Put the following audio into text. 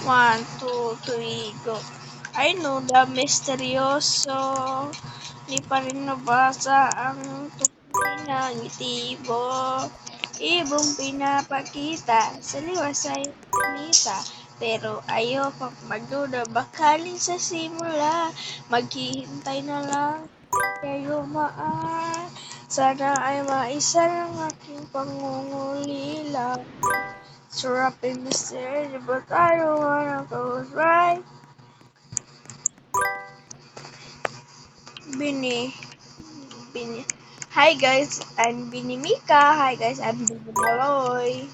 One, two, three, go. I know the misteryoso. Di pa rin nabasa ang tunay na ngitibo. Ibong pinapakita sa liwas ay pinita. Pero ayoko magduda bakaling sa simula. Maghihintay na lang kayo maan. Sana ay maisa ng aking pangungulila. Sarap in the city, but I don't wanna go right. Bini. Bini. Hi guys, I'm Bini Mika. Hi guys, I'm Bini Maloy.